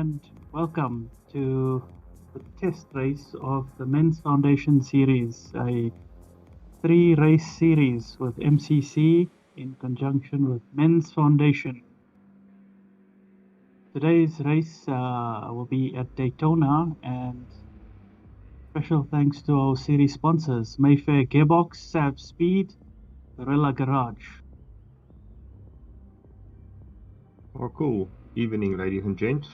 and welcome to the test race of the Men's Foundation Series, a 3-race series with MCC in conjunction with Men's Foundation. Today's race will be at Daytona, and special thanks to our series sponsors, Mayfair Gearbox, Sav Speed, Gorilla Garage. Oh, cool. Evening, ladies and gents.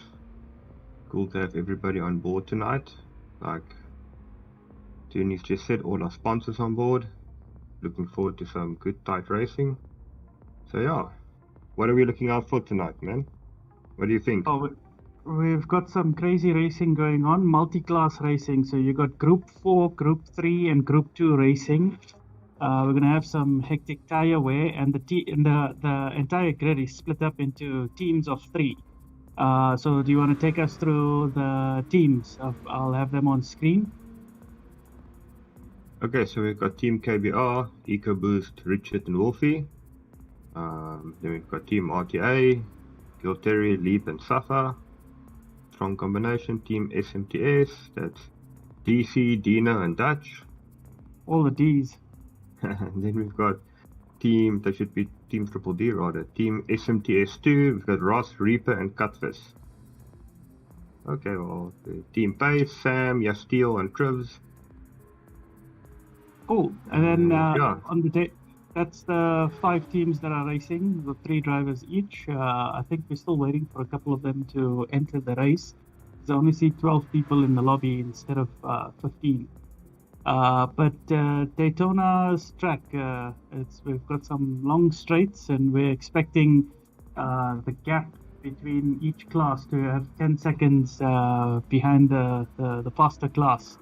Cool to have everybody on board tonight. Like Tony's just said, all our sponsors on board. Looking forward to some good tight racing. So yeah, what are we looking out for tonight, man? What do you think? Oh, we've got some crazy racing going on, multi-class racing. So you got Group 4, Group 3, and Group 2 racing. We're going to have some hectic tire wear, and the entire grid is split up into teams of 3. So do you want to take us through the teams? I'll have them on screen. Okay, so we've got Team KBR, EcoBoost, Richard and Wolfie. Then we've got Team RTA, Gilterry, Leap and Safa. Strong combination, Team SMTS, that's DC, Dina and Dutch. All the Ds. And then we've got Team, that should be Team Triple D rather, Team SMTS2, we've got Ross, Reaper and Cutfish. Okay, well, Team Pace, Sam, Yasteel and Trivs. Cool. And then on the day, that's the 5 teams that are racing with 3 drivers each. I think we're still waiting for a couple of them to enter the race. I only see 12 people in the lobby instead of 15. But Daytona's track, we've got some long straights, and we're expecting the gap between each class to have 10 seconds behind the faster class.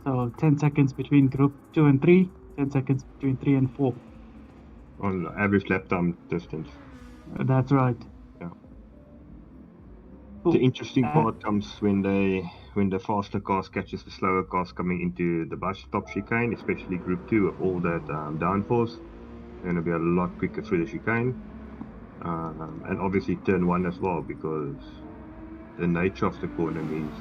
So 10 seconds between Group 2 and 3, 10 seconds between 3 and 4. On average lap time distance. That's right. Yeah. Cool. The interesting part comes when the faster cars catches the slower cars coming into the bus stop chicane, especially Group 2 with all that downforce. They're going to be a lot quicker through the chicane. And obviously turn 1 as well, because the nature of the corner means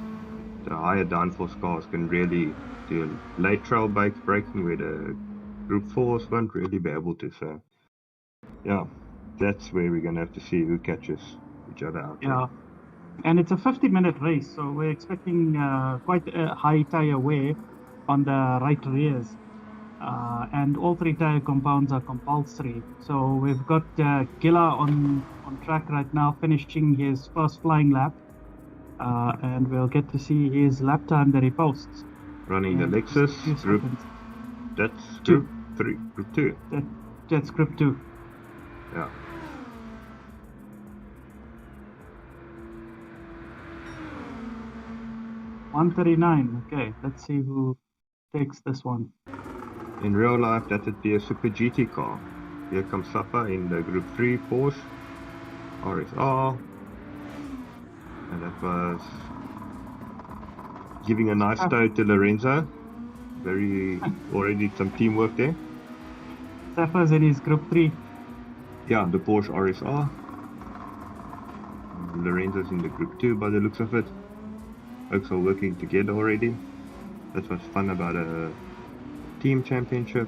the higher downforce cars can really do late trail braking where the Group 4s won't really be able to. So yeah, that's where we're going to have to see who catches each other out. Yeah. And it's a 50-minute race, so we're expecting quite a high tire wear on the right rears. And all 3 tire compounds are compulsory. So we've got Gilla on track right now, finishing his first flying lap. And we'll get to see his lap time that he posts. Running the Lexus Group. That's Group 3, Group 2. That's Group 2. Yeah. $139. Okay, let's see who takes this one. In real life, that would be a Super GT car. Here comes Safa in the Group 3 Porsche RSR. And that was giving a nice tow to Lorenzo. Already some teamwork there. Safa's in his Group 3. Yeah, the Porsche RSR. Lorenzo's in the Group 2 by the looks of it. Folks are working together already. That's what's fun about a team championship.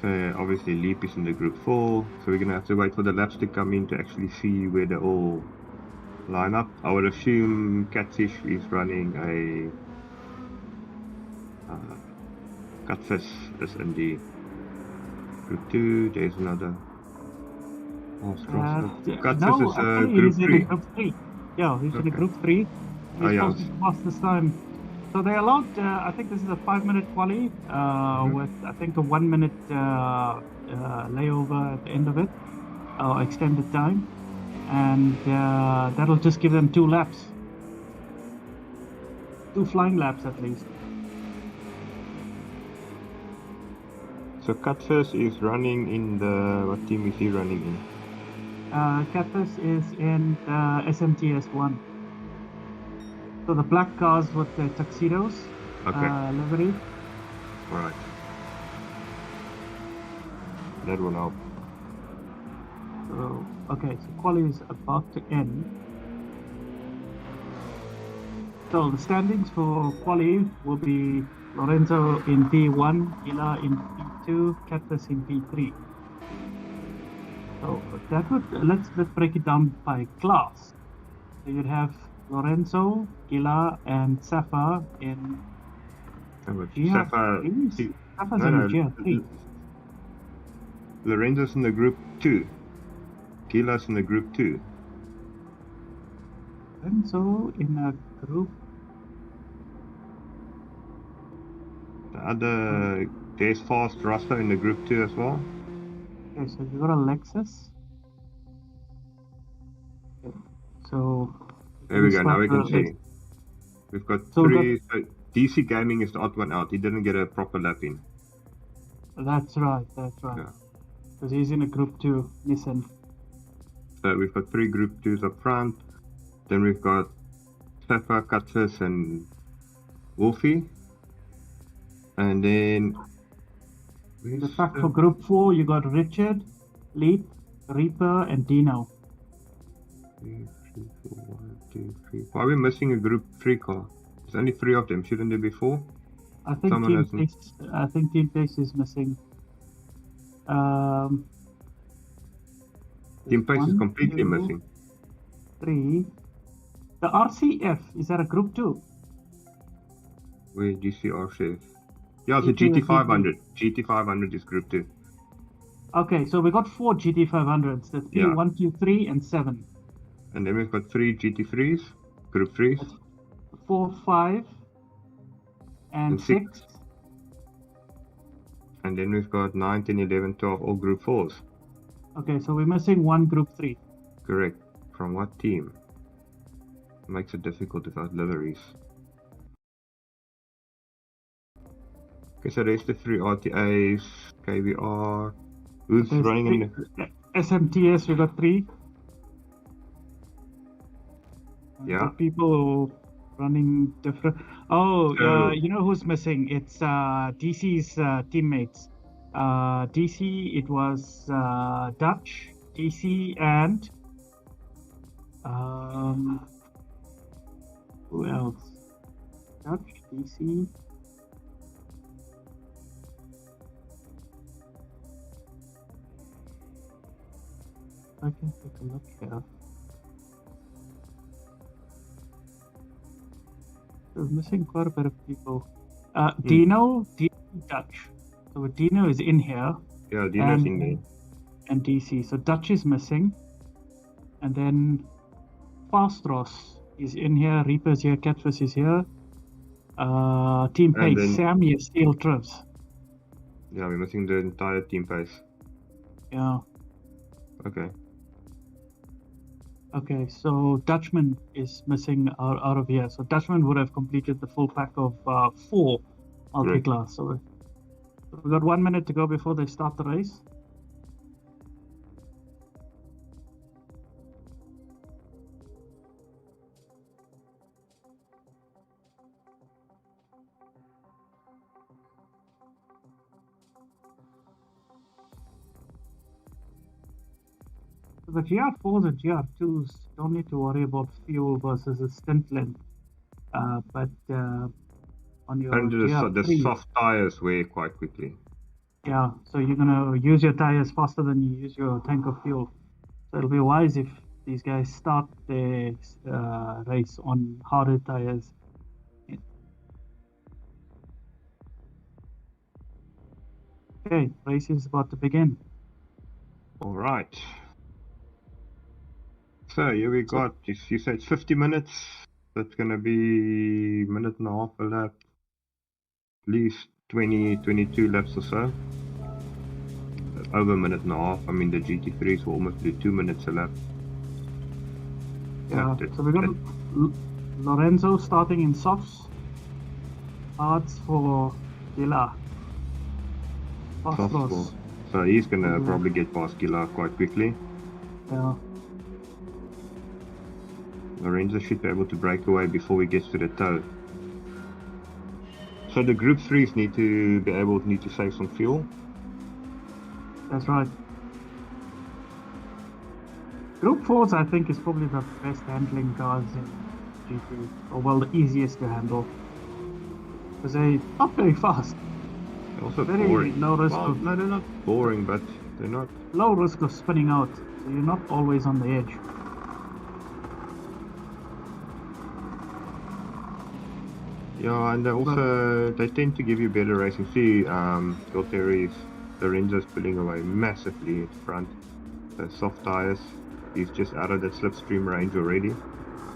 So obviously Leap is in the Group 4, so we're going to have to wait for the laps to come in to actually see where they all line up. I would assume Catfish is running a Catfish is in the Group 2. There's another Catfish is Group 3. Group 3. Yeah, he's in the Group 3. He's supposed to pass this time. So they allowed, I think this is a 5-minute quali with, I think, a 1-minute layover at the end of it, extended time. And that'll just give them 2 laps. 2 flying laps at least. So Catfish is running in the, what team is he running in? Catfish is in the SMTS1. So the black cars with the tuxedos livery. Alright. That will help. So, okay, so quali is about to end. So the standings for quali will be Lorenzo in P1, Gila in P2, Cactus in P3. So that would let's break it down by class. So you'd have Lorenzo, Gila, and Safa in Safa's in GR3. Lorenzo's in the group 2. Gila's in the group 2. Lorenzo in a group. The other, there's Fast Rasta in the group 2 as well. Okay, so you got a Lexus. Okay. So there we go. Now we can see. We've got three. So DC Gaming is the odd one out. He didn't get a proper lap in. That's right. Because he's in a group 2 Nissan. So we've got 3 group 2s up front. Then we've got Safa, Cactus, and Wolfie. And then the fact for group 4, you got Richard, Leap, Reaper, and Dino. 3, 4, 1, 2, 3. Why are we missing a group 3 car? There's only 3 of them. Shouldn't there be 4? I think Team Pace is missing. Team Pace is completely missing. 3. The RCF, is that a group 2? Where do you see RCF? Yeah, it's a GT500. GT500 is group 2. Okay, so we got 4 GT500s. That's P1, 2, 3, and 7. And then we've got 3 GT3s, group 3s. That's 4, 5, and 6. And then we've got 9, 10, 11, 12, all group 4s. Okay, so we're missing 1 group 3. Correct. From what team? Makes it difficult without liveries. Okay, so there's the 3 RTAs, KVR. Who's running in the SMTS? We got 3. Yeah. People running different. You know who's missing? It's DC's teammates. DC, it was Dutch, DC, and who else? Dutch, DC. I can take a look here. We're missing quite a bit of people. Dino, Dutch. So Dino is in here. Yeah, Dino's in there. And DC. So Dutch is missing. And then Fastros is in here. Reaper's here. Catfish is here. Team Pace. Then, Sam here. Steel Trips. Yeah, we're missing the entire Team Pace. Yeah. Okay, so Dutchman is missing out of here. So Dutchman would have completed the full pack of 4 multi-class. So we've got 1 minute to go before they start the race. The GR4s and GR2s don't need to worry about fuel versus a stint length. But on your the soft tires wear quite quickly. Yeah, so you're going to use your tires faster than you use your tank of fuel. So it'll be wise if these guys start their race on harder tires. Okay, race is about to begin. All right. So here we got, you said 50 minutes. That's going to be a minute and a half a lap. At least 20, 22 laps or so. Over a minute and a half. I mean, the GT3s will almost do 2 minutes a lap. Yeah, so we got Lorenzo starting in softs. Hards for Gila. Fastros. So he's going to probably get past Gila quite quickly. Yeah. Lorenzo should be able to break away before he gets to the toe. So the group 3s need to save some fuel. That's right. Group 4s I think is probably the best handling cars GT. Or well, the easiest to handle. Because they're not very fast. Also Very boring. low risk Well, of no, they're not boring, but they're not. low risk of spinning out. So you're not always on the edge. Yeah, and also they tend to give you better racing. See, Gualtieri's Lorenzo's pulling away massively at front. The soft tires. He's just out of that slipstream range already.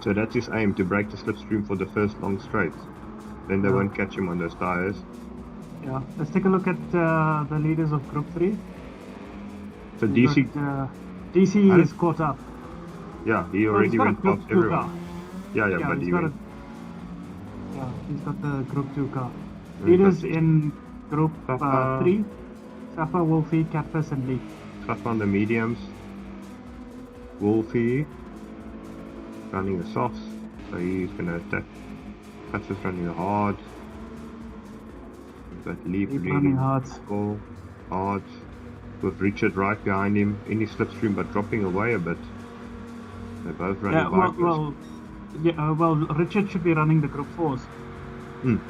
So that's his aim, to break the slipstream for the first long straight. Then they won't catch him on those tires. Yeah, let's take a look at the leaders of Group 3. So We've DC, got, DC is caught up. yeah, he Oh, he's already got a went Group past 2 everyone. car. Yeah, but he's he got went. he's got the Group 2 car. Leaders in Group 3, Safa, Wolfie, Catfish, and Lee. Safa on the mediums. Wolfie running the softs, so he's going to attack. Catfish running the hards. We've got Lee running hards. Hards. With Richard right behind him in his slipstream, but dropping away a bit. They're both running well, Richard should be running the Group 4s.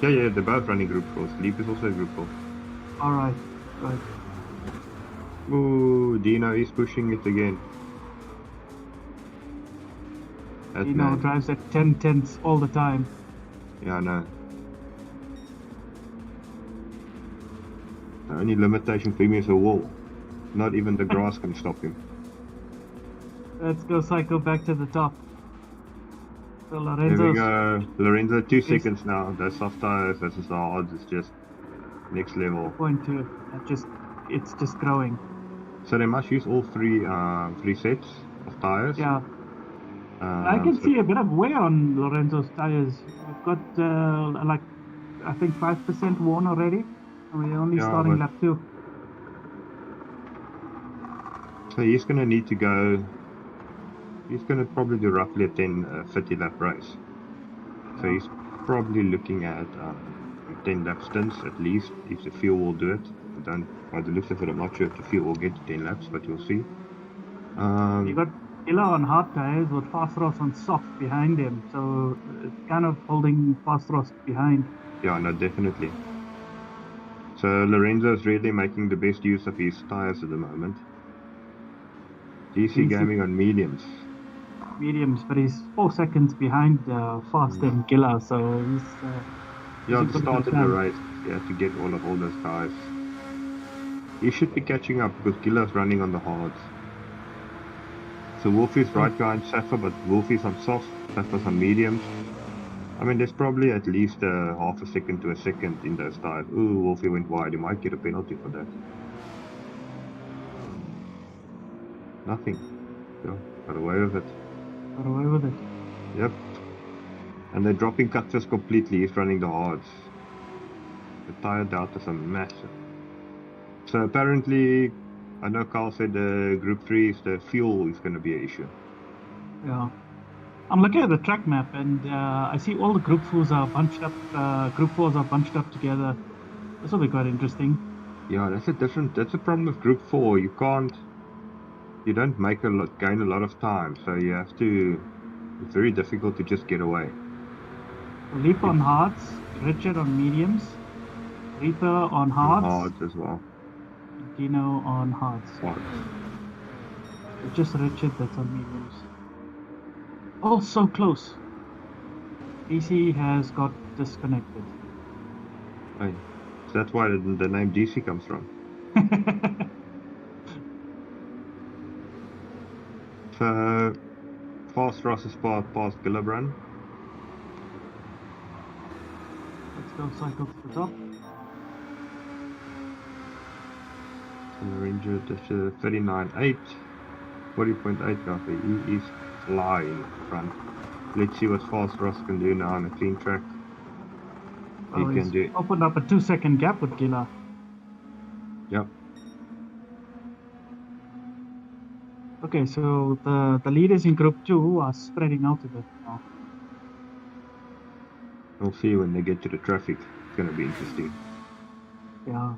Yeah, they're both running Group 4s. Leap is also a Group 4. Alright, right. Ooh, Dino is pushing it again. Dino drives at 10 tenths all the time. Yeah, I know. The only limitation for him is a wall. Not even the grass can stop him. Let's go cycle back to the top. So There we go. Lorenzo, 2 seconds now. Those soft tires versus the hards is just next level. 2.2. It's just growing. So they must use all three sets of tires. Yeah. I can see a bit of wear on Lorenzo's tires. We've got I think 5% worn already. And we're only starting lap 2. So he's going to need to go. He's going to probably do roughly a 50 lap race. So he's probably looking at 10 lap stints at least, if the fuel will do it. By the looks of it, I'm not sure if the fuel will get to 10 laps, but you'll see. You got Illa on hard tires with Fast Ross on soft behind him, so it's kind of holding Fast Ross behind. Yeah, no, definitely. So Lorenzo is really making the best use of his tires at the moment. DC Gaming on mediums. Mediums, but he's 4 seconds behind Fast and Gilla, so he's... at the start of the race, you have to get all those tires. He should be catching up because Gilla's running on the hards. So Wolfie's right behind Safa, but Wolfie's on soft, Safa's on mediums. I mean, there's probably at least half a second to a second in those tires. Ooh, Wolfie went wide. He might get a penalty for that. Nothing. So, got away with it. Got away with it. Yep. And they're dropping Cutfish completely. He's running the hards. The tire deltas are massive. So apparently, I know Carl said the Group 3 is the fuel is going to be an issue. Yeah. I'm looking at the track map and I see all the Group 4s are bunched up. Group 4s are bunched up together. This will be quite interesting. Yeah, that's a problem with Group 4. You don't gain a lot of time, so you have to. It's very difficult to just get away. Leap on hards, Richard on mediums, Reaper on hards. Hards as well. Dino on hards. It's just Richard that's on mediums. Oh, so close. DC has got disconnected. Right. So that's why the name DC comes from. So, Fast Ross is past Gillibrand. Let's go cycle to the top. Ranger, that's 39.8, 40.8 roughly. He is flying front. Let's see what Fast Ross can do now on a clean track. Well, he can do. Opened up a 2-second gap with Gila. Yep. Okay, so the leaders in Group 2 are spreading out a bit now. We'll see when they get to the traffic. It's going to be interesting. Yeah,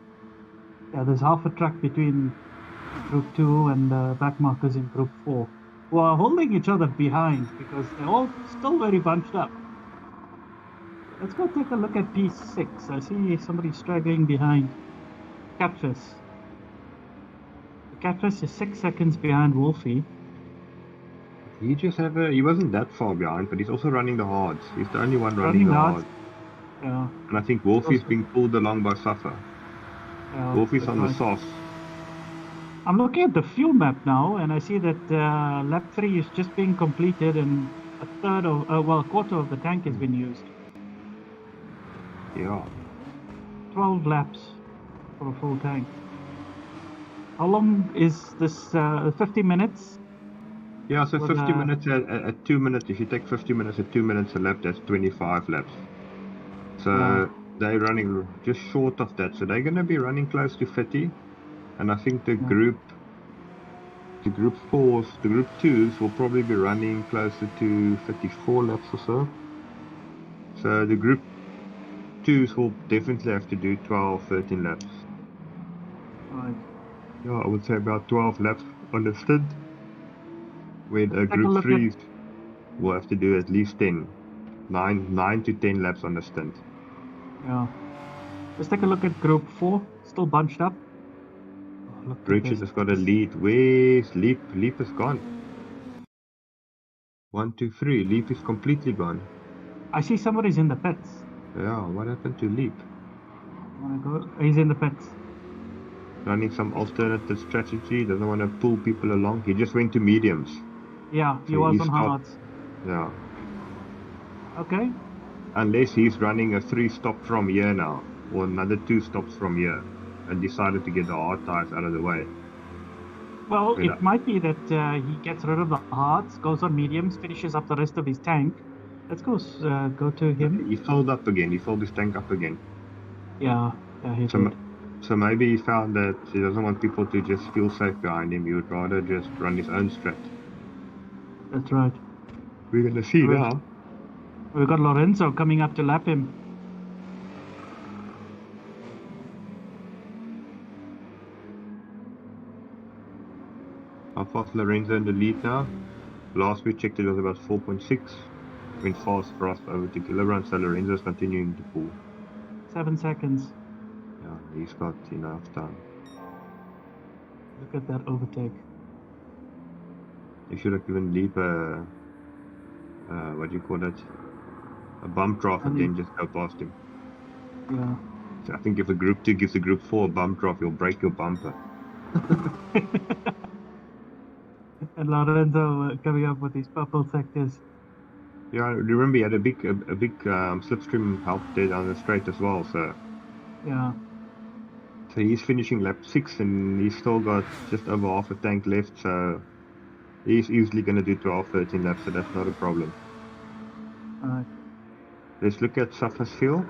there's half a track between Group 2 and the back markers in Group 4. who are holding each other behind because they're all still very bunched up. Let's go take a look at P6. I see somebody struggling behind. Catfish. The Catfish is 6 seconds behind Wolfie. He wasn't that far behind, but he's also running the hards. He's the only one running the hards. Yeah. And I think Wolfie's being pulled along by Safa. Yeah, Wolfie's on the soft. I'm looking at the fuel map now, and I see that lap 3 is just being completed, and a quarter of the tank has been used. Yeah. 12 laps for a full tank. How long is this? 50 minutes? Yeah, so 50 minutes at 2 minutes. If you take 50 minutes at 2 minutes a lap, that's 25 laps. So they're running just short of that. So they're going to be running close to 30. And I think the group 4s, the group 2s will probably be running closer to 34 laps or so. So the group 2s will definitely have to do 12, 13 laps. Right. Yeah, I would say about 12 laps on the stint. With group 3s will have to do at least 10. 9 to 10 laps on the stint. Yeah. Let's take a look at group 4. Still bunched up. Oh, Richard has got a lead. Where's Leap? Leap is gone. 1, 2, 3. Leap is completely gone. I see somebody's in the pits. Yeah, what happened to Leap? He's in the pits. Running some alternative strategy. Doesn't want to pull people along. He just went to mediums. Yeah, he was on hards. Yeah. Okay. Unless he's running a 3 stop from here now, or another 2 stops from here, and decided to get the hard tires out of the way. Well, it might be that he gets rid of the hards, goes on mediums, finishes up the rest of his tank. Let's go to him. He filled up again. He filled his tank up again. Yeah, he did. So maybe he found that he doesn't want people to just feel safe behind him. He would rather just run his own strat. That's right. We're going to see now. We've got Lorenzo coming up to lap him. How fast Lorenzo in the lead now? Last we checked it was about 4.6. Went fast for us over to Gillibrand, so Lorenzo's continuing to pull. 7 seconds. Yeah, he's got enough time. Look at that overtake. He should have given Leap a what do you call it? A bump draft and then just go past him. Yeah. So I think if a group 2 gives a group 4 a bump draft, you'll break your bumper. And Lorenzo coming up with these purple sectors. Yeah, I remember he had a big slipstream help there down the straight as well. So yeah. So he's finishing lap 6 and he's still got just over half a tank left. So he's easily going to do 12, 13 laps. So that's not a problem. Alright. Let's look at Safa's fuel.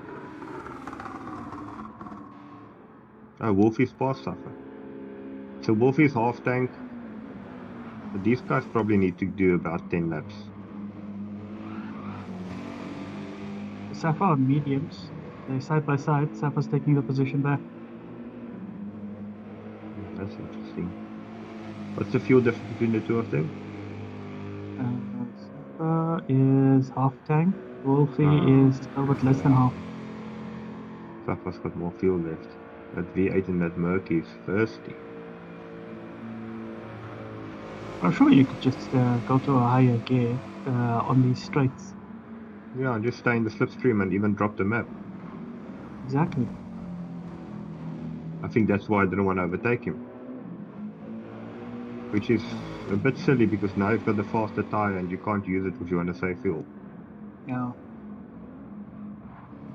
Oh, Wolfie's past Safa. So Wolfie's half tank. But these guys probably need to do about 10 laps. Safa on mediums. They're side by side. Safa's taking the position back. That's interesting. What's the fuel difference between the two of them? Safa is half tank. Wolfie is a little bit less than half. Safa's got more fuel left. That V8 and that Merc is thirsty. I'm sure you could just go to a higher gear on these straights. Yeah, just stay in the slipstream and even drop the map. Exactly. I think that's why I didn't want to overtake him. Which is a bit silly because now you've got the faster tyre and you can't use it because you want to save fuel. Yeah.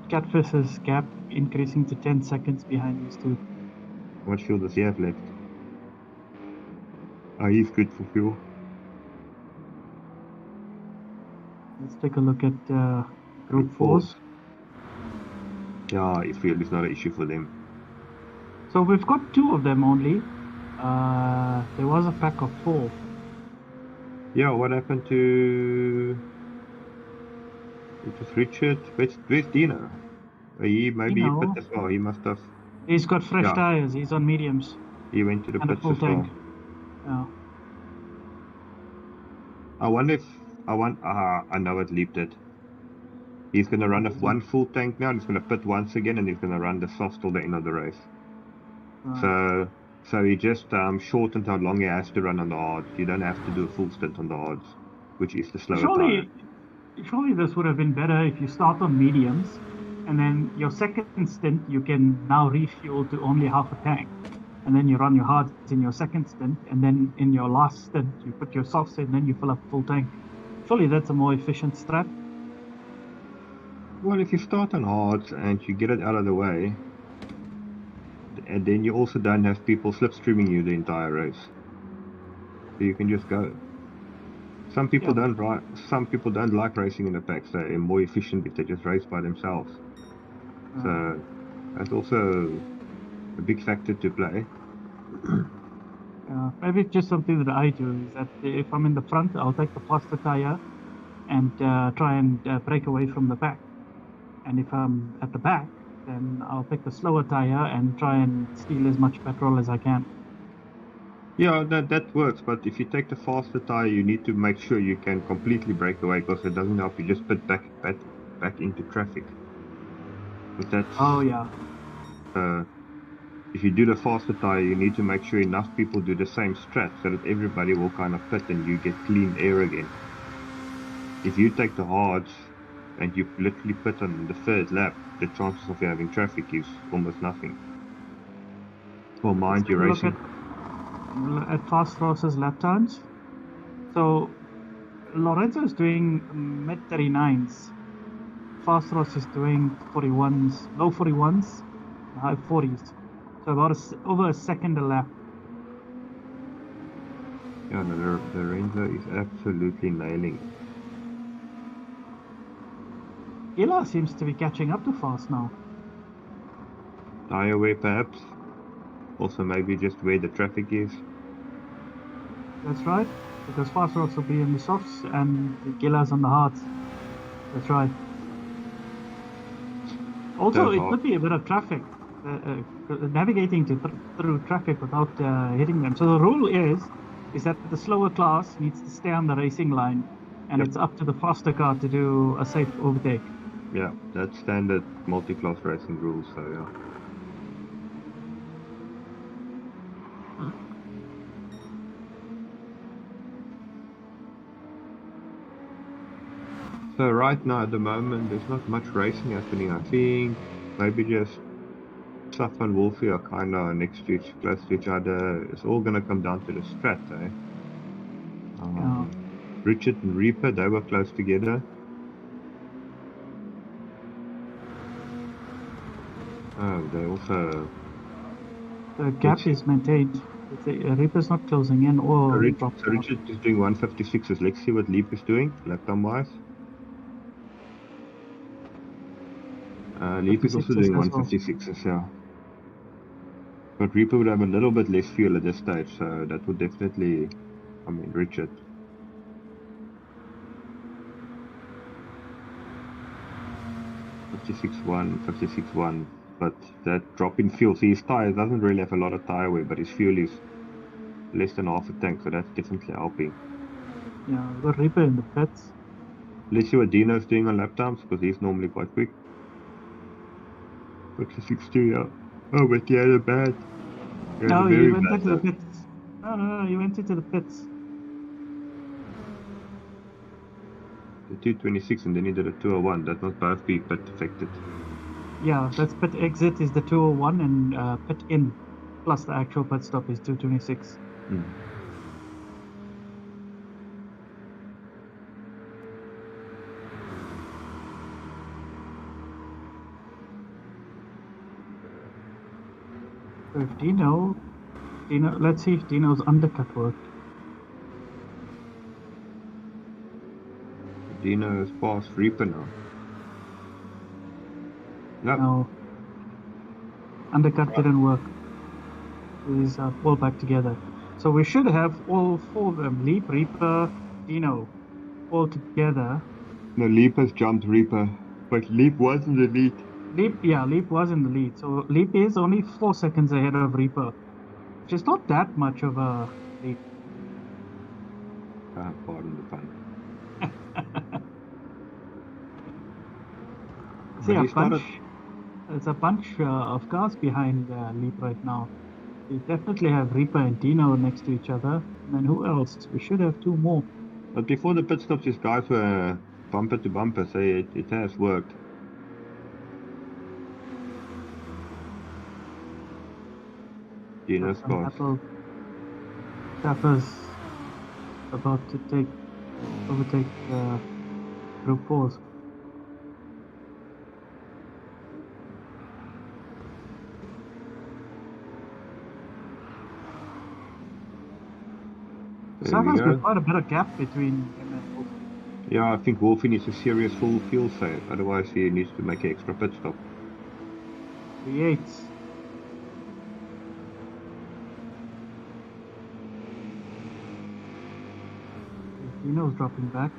Catfish's gap increasing to 10 seconds behind these two. How much fuel does he have left? Oh, he's good for fuel. Let's take a look at Group 4s. Yeah, fuel is not an issue for them. So we've got 2 of them only. There was a pack of 4. Yeah, what happened to... It was Richard. Where's Dino? He pit as well. He must have... He's got fresh tyres. He's on mediums. He went to the pits as well. Yeah. I wonder if I know what Leap did. He's gonna run one full tank now, and he's gonna pit once again, and he's gonna run the soft till the end of the race. So he just shortened how long he has to run on the hards. You don't have to do a full stint on the hards, which is the slower tire. Surely this would have been better if you start on mediums, and then your second stint you can now refuel to only half a tank, and then you run your hards in your second stint, and then in your last stint you put your softs in, and then you fill up full tank. Surely that's a more efficient strat. Well, if you start on hards and you get it out of the way, and then you also don't have people slipstreaming you the entire race, so you can just go. Some people don't like racing in the packs. They're more efficient if they just race by themselves. So that's also a big factor to play. Maybe it's just something that I do is that if I'm in the front, I'll take the faster tire and try and break away from the pack. And if I'm at the back, then I'll pick the slower tire and try and steal as much petrol as I can. Yeah, that works, but if you take the faster tire, you need to make sure you can completely break away, because it doesn't help you just put back into traffic. But that's... Oh, yeah. If you do the faster tire, you need to make sure enough people do the same strat so that everybody will kind of pit and you get clean air again. If you take the hards and you literally pit on the third lap, the chances of you having traffic is almost nothing. Well, mind you, racing... At Fast Ross's lap times. So Lorenzo is doing mid 39s. Fast Ross is doing 41s, low 41s, high 40s. So about over a second a lap. Yeah, no, the Lorenzo is absolutely nailing. Ila seems to be catching up to Fast now. Tire wear perhaps. Also maybe just where the traffic is. That's right, because Fast Ross will be in the softs and Gila's on the hards. That's right. Also, it could be a bit of traffic, navigating through traffic without hitting them. So the rule is that the slower class needs to stay on the racing line, and it's up to the faster car to do a safe overtake. Yeah, that's standard multi-class racing rules, so yeah. So right now at the moment there's not much racing happening. I think maybe just Saf and Wolfie are kinda close to each other. It's all gonna come down to the strat, eh? Richard and Reaper, they were close together. Oh, they also... The gap is maintained. Reaper's not closing in or... So Richard is doing 156s. Let's see what Leap is doing, lap time wise. Leap is also doing 156s, yeah. But Reaper would have a little bit less fuel at this stage, so that would definitely... I mean, Richard. $56.1, but that drop in fuel, see his tires doesn't really have a lot of tire wear, but his fuel is less than half a tank, so that's definitely helping. Yeah, we've got Reaper in the pits. Let's see what Dino's doing on lap times, because he's normally quite quick. 56.2, yeah. Oh, but he had a bad... No, he went into the pits. No, he went into the pits. The 226 and then he did a 201. That must both be pit affected. Yeah, that's pit exit is the 201 and pit in plus the actual pit stop is 226. Mm. So if Dino, let's see if Dino's undercut worked. Dino is past Reaper now. No. Undercut didn't work. These are all back together. So we should have all four of them, Leap, Reaper, Dino, all together. No, Leap has jumped Reaper, but Leap was in the lead. Leap was in the lead. So Leap is only 4 seconds ahead of Reaper, which is not that much of a lead. Pardon the pun. See But a he started. bunch. There's a bunch of cars behind Leap right now. We definitely have Reaper and Dino next to each other. And then who else? We should have two more. But before the pit stops, these guys were bumper to bumper, so it has worked. Dino's cars. Tapper's about to overtake Group 4's. Sapper's got quite a bit of gap between him and Wolfie. Yeah, I think Wolfie needs a serious full fuel save, otherwise he needs to make an extra pit stop. V8. Dino's dropping back.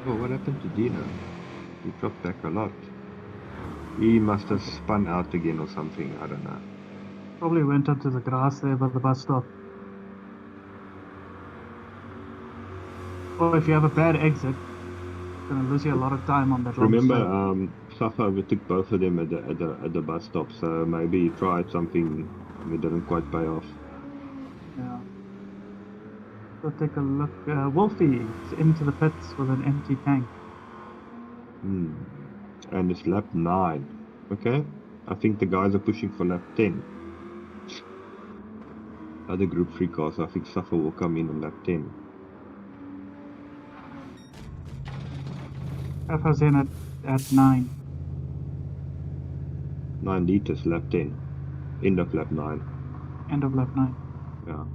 Oh, what happened to Dino? He dropped back a lot. He must have spun out again or something, I don't know. Probably went onto the grass there by the bus stop. Or if you have a bad exit, you're going to lose you a lot of time on that. Remember, Safa overtook both of them at the bus stop, so maybe he tried something that didn't quite pay off. Yeah. So take a look. Wolfie is into the pits with an empty tank. And it's lap 9. Okay. I think the guys are pushing for lap 10. Other Group 3 cars, I think Safa will come in on lap 10. Safa's in at 9. 9 liters, lap 10. End of lap 9. End of lap 9. Yeah.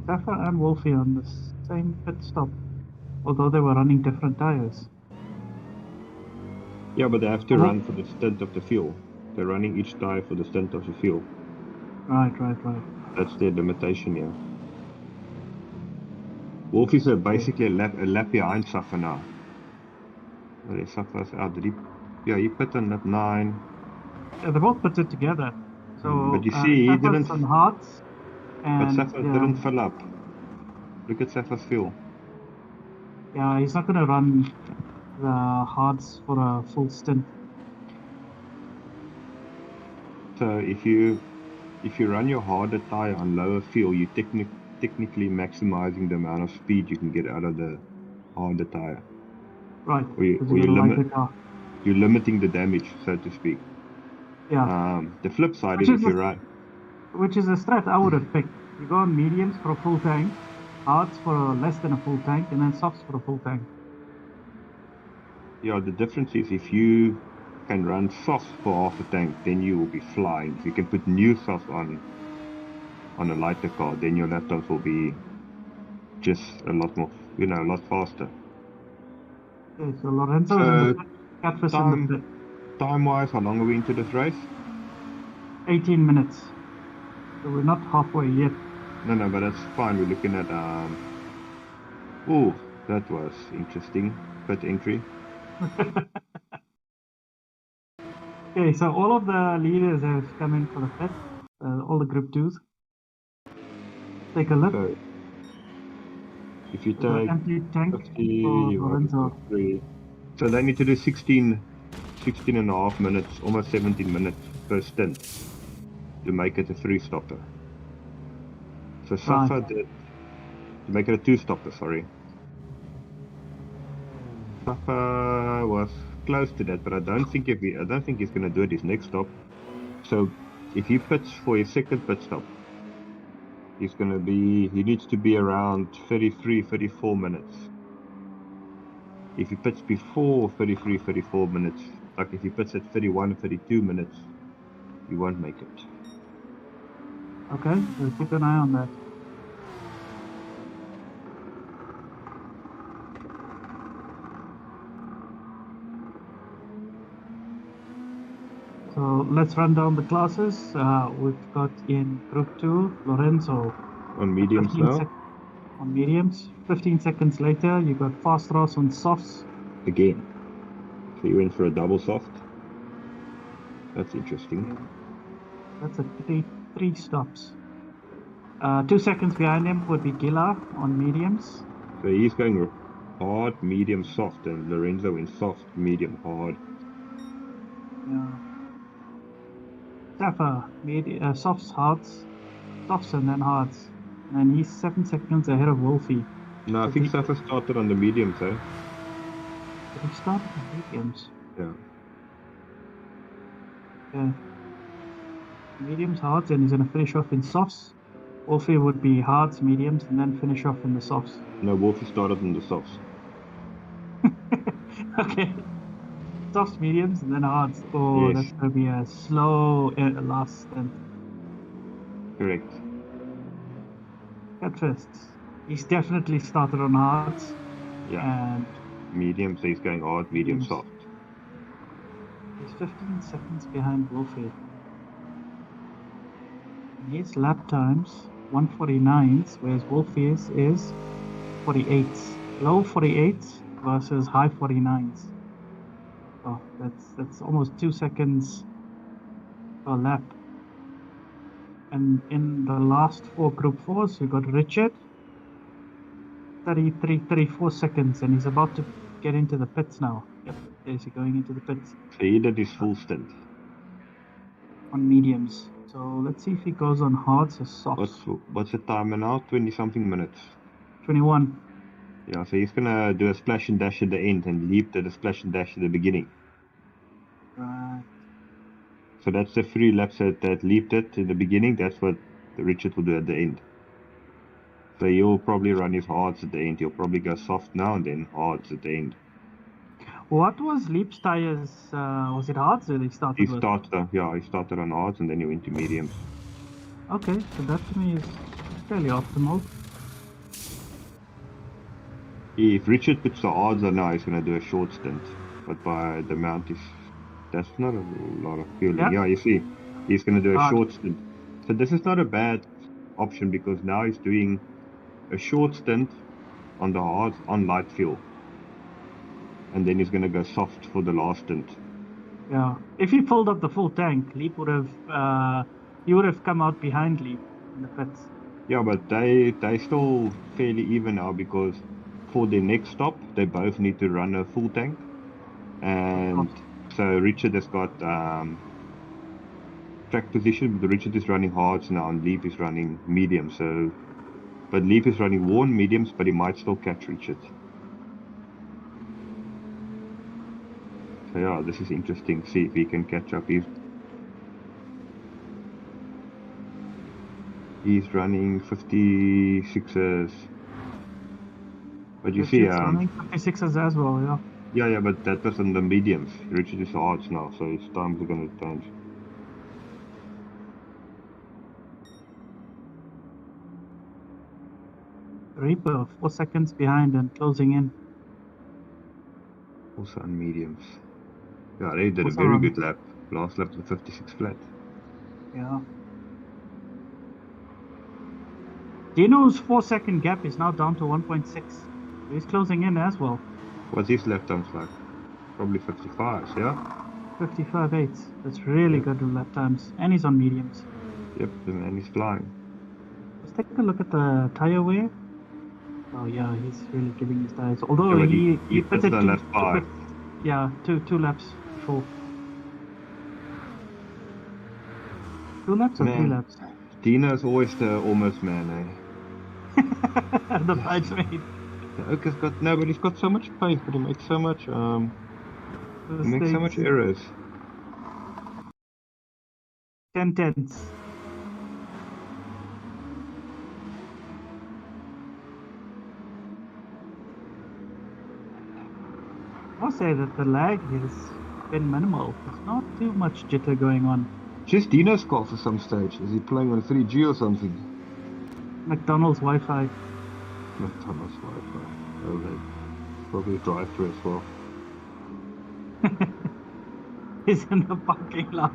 Safa and Wolfie on the same pit stop, although they were running different tires. Yeah, but they have to run for the stint of the fuel. They're running each tire for the stint of the fuel. Right. That's their limitation here. Wolfie's basically a lap behind Safa now. Safa's out. He put on lap 9. Yeah, they both put it together. So, but you see, he didn't. On hards. But Safa didn't fill up. Look at Safa's fuel. Yeah, he's not going to run the hards for a full stint. So if you run your harder tire on lower fuel, you technically maximizing the amount of speed you can get out of the harder tire. Right. Or you're limiting the damage, so to speak. Yeah. The flip side is if you run. Which is a strat I would have picked. You go on mediums for a full tank, hards for less than a full tank, and then softs for a full tank. Yeah, the difference is if you can run softs for half a tank, then you will be flying. If you can put new softs on a lighter car, then your lap times will be just a lot more, a lot faster. Okay, so Lorenzo in the pit. Time-wise, how long are we into this race? 18 minutes. So we're not halfway yet. No, but that's fine. We're looking at oh, that was interesting. Pit entry. Okay, so all of the leaders have come in for the pit. All the Group 2s. Take a look. So, if you take empty tank 50, for Lorenzo. So they need to do 16 and a half minutes, almost 17 minutes per stint to make it a 3-stopper. So Safa did to make it a 2-stopper, sorry. Safa was close to that, but I don't think he's going to do it his next stop. So if he pits for his second pit stop, he needs to be around 33-34 minutes. If he pits before 33-34 minutes, like if he pits at 31-32 minutes, he won't make it. Okay, so keep an eye on that. So let's run down the classes. We've got in Group 2, Lorenzo. On mediums now? On mediums. 15 seconds later, you got Fast Ross on softs. Again. So you went for a double soft. That's interesting. That's a three stops. 2 seconds behind him would be Gila on mediums. So he's going hard, medium, soft, and Lorenzo in soft, medium, hard. Yeah. Safa, softs, hards, softs, and then hards. And he's 7 seconds ahead of Wolfie. No, I think Safa started on the mediums, eh? Did he start on the mediums? Yeah. Yeah. Mediums, hards, and he's going to finish off in softs. Wolfie would be hards, mediums, and then finish off in the softs. No, Wolfie started in the softs. Okay. Softs, mediums, and then hards. Oh, Yes. that's going to be a slow last stint. Correct. At first, he's definitely started on hards. Yeah. And medium, so he's going hard, medium, mediums. soft. He's 15 seconds behind Wolfie. And his lap times 149s, whereas Wolfie's is 48s. Low 48s versus high 49s. Oh, that's almost 2 seconds per lap. And in the last 4 Group 4s, we got Richard, 34 seconds, and he's about to get into the pits now. Yep, there's he going into the pits. So he did his full stint. On mediums. So let's see if he goes on hards or softs. What's the timer now? 20-something minutes. 21. Yeah, so he's gonna do a splash and dash at the end and leap to the splash and dash at the beginning. Right. So that's the 3 laps that leaped it in the beginning. That's what Richard will do at the end. So he'll probably run his hards at the end. He'll probably go soft now and then hards at the end. What was Leap's tires? Was it hards that he started with? He started on hards and then he went to mediums. Okay, so that to me is fairly optimal. If Richard puts the hards on now, he's going to do a short stint. But by the amount, that's not a lot of fueling. Yeah, you see, he's going to do a short stint. So this is not a bad option because now he's doing a short stint on the hards on light fuel. And then he's going to go soft for the last stint. Yeah, if he filled up the full tank, Leap would have, he would have come out behind Leap in the pits. Yeah, but they still fairly even now because for their next stop, they both need to run a full tank. And so Richard has got track position, but Richard is running hards now and Leap is running medium. But Leap is running worn mediums, but he might still catch Richard. So yeah, this is interesting. See if he can catch up. He's running 56s. But you see, running 56s as well, yeah. Yeah, but that was on the mediums. Richard is hards now, so his times are going to change. Reaper, 4 seconds behind and closing in. Also on mediums. Yeah, they did a very good lap. Last lap was 56 flat. Yeah. Dino's 4 second gap is now down to 1.6. He's closing in as well. What's his lap times like? Probably 55s, yeah? 55.8. That's really good lap times. And he's on mediums. Yep, and he's flying. Let's take a look at the tire wear. Oh yeah, he's really giving his tires. Although he pitted lap 5. Two laps full. 2 laps or 3 laps? Dino's always the almost man, eh? The bridesmaid. Oka's got but he's got so much pace, but he makes so much errors. 10 tenths. I'll say that the lag has been minimal. There's not too much jitter going on. Just Dino's car for some stage. Is he playing on 3G or something? McDonald's Wi-Fi. McDonald's Wi-Fi. Oh, they probably drive-through as well. He's in the parking lot.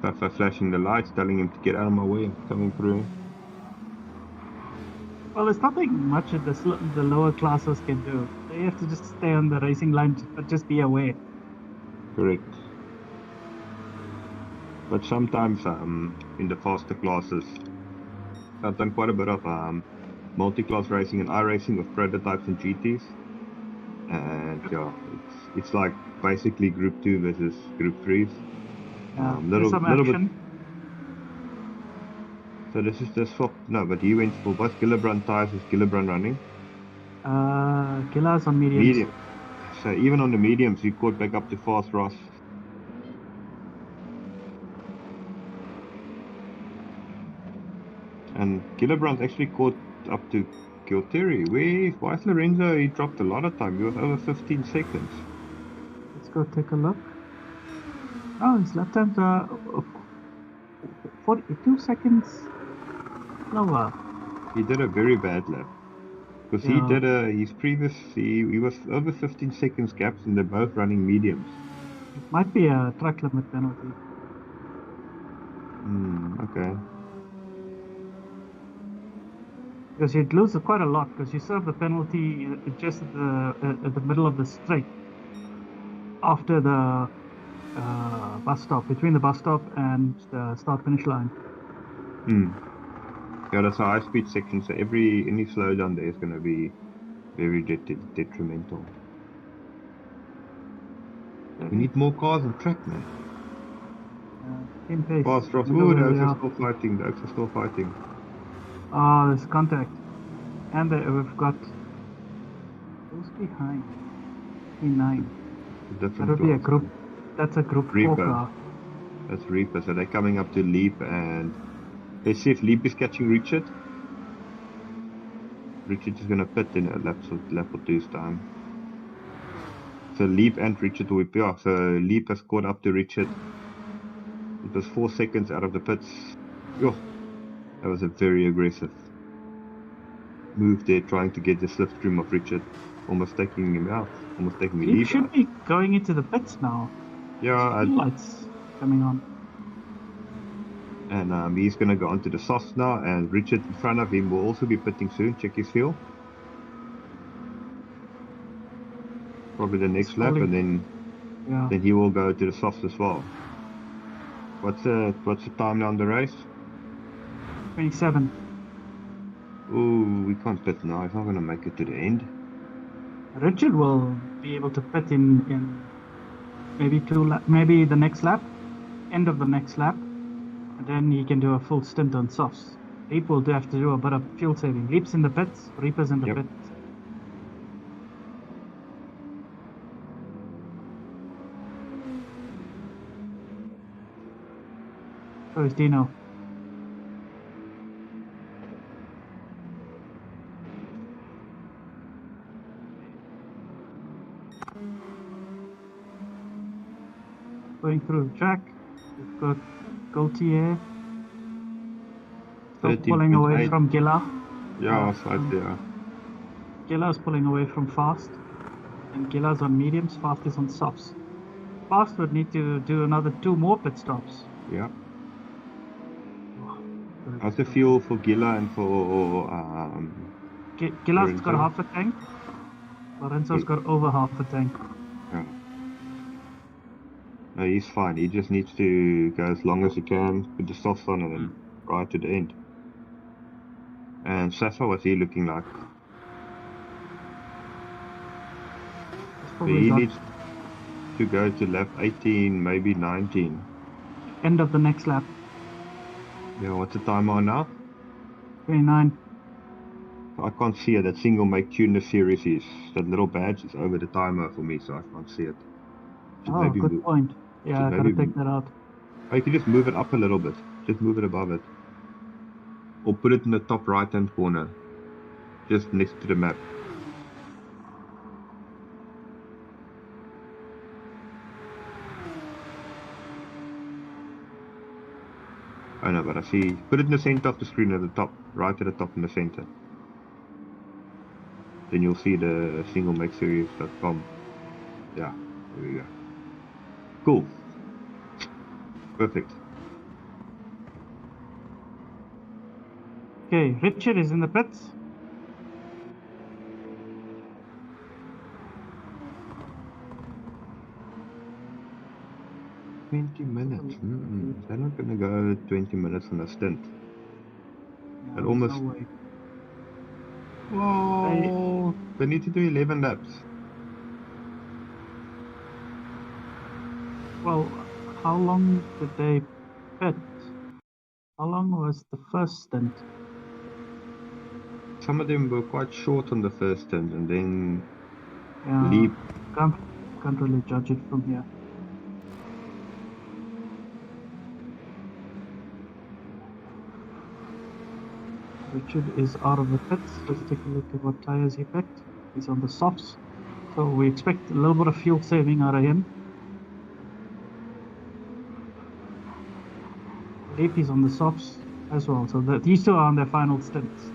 Fafa flashing the lights, telling him to get out of my way, coming through. Well, there's nothing much that the lower classes can do. So you have to just stay on the racing line, but just be aware. Correct. But sometimes in the faster classes, I've done quite a bit of multi-class racing and iRacing with prototypes and GTs. And yeah, it's like basically Group 2 versus Group 3s. There's some Little bit. action. So this is the swap. No, but he went for what Gillibrand tires is Gillibrand running. Killers on mediums. Medium. So even on the mediums, he caught back up to fast Ross. And Gillibrand actually caught up to Gilteri. Why is Lorenzo? He dropped a lot of time. He was over 15 seconds. Let's go take a look. Oh, his lap times are 42 seconds slower. He did a very bad lap. Because he did his previous, he was over 15 seconds gaps and they're both running mediums. It might be a track limit penalty. Okay. Because you'd lose quite a lot because you serve the penalty just at the middle of the straight after the bus stop, between the bus stop and the start finish line. Yeah, that's a high speed section, so any slowdown there is going to be very detrimental. We need more cars on track, man. In pace. Fast Ross. Ooh, the Oaks are still fighting. The Oaks are still fighting. Oh, there's contact. And we've got who's behind? P9. That would be a group. That's a group 4 car. That's Reaper. So they're coming up to Leap, and let's see if Leap is catching Richard. Richard is going to pit in a lap or two's time. So Leap and Richard will be off. So Leap has caught up to Richard. It was 4 seconds out of the pits. Oh, that was a very aggressive move there, trying to get the slipstream of Richard, almost taking him out, almost taking me. Leap should be going into the pits now. Yeah, lights coming on. And he's going to go onto the softs now, and Richard in front of him will also be pitting soon. Check his fuel. Probably the next lap, and then he will go to the softs as well. What's the time on the race? 27. Ooh, we can't pit now. He's not going to make it to the end. Richard will be able to pit in maybe maybe the next lap, end of the next lap, and then he can do a full stint on softs. Leap will have to do a bit of fuel saving. Leap's in the pits, Reaper's in the pits. So is Dino. Going through the track, we've got Gaultier still pulling away from Gilla. Yeah, right there. Gilla's pulling away from Fast, and Gilla's on mediums, Fast is on softs. Fast would need to do another 2 more pit stops. Yeah. How's the fuel for Gilla and for Gilla's got half a tank. Lorenzo's got over half a tank. Yeah. No, he's fine. He just needs to go as long as he can, put the softs on, and then right to the end. And Safa, what's he looking like? He needs to go to lap 18, maybe 19. End of the next lap. Yeah, what's the time on now? 29. I can't see it. That single make tune the series is that little badge is over the timer for me, so I can't see it. Good point. Yeah, I gotta take that out. Oh, you can just move it up a little bit. Just move it above it. Or put it in the top right hand corner. Just next to the map. I know, but I see. Put it in the center of the screen at the top. Right at the top in the center. Then you'll see the singlemakeseries.com. Yeah, there we go. Cool. Perfect. Okay, Richard is in the pits. 20 minutes. They're not going to go 20 minutes on a stint. No, That almost. no way. Whoa! They need to do 11 laps. Well, how long did they pit? How long was the first stint? Some of them were quite short on the first stint, and then Yeah, can't really judge it from here. Richard is out of the pits. Let's take a look at what tires he picked. He's on the softs, so we expect a little bit of fuel saving out of him. Leap is on the softs as well, so these two are on their final stints.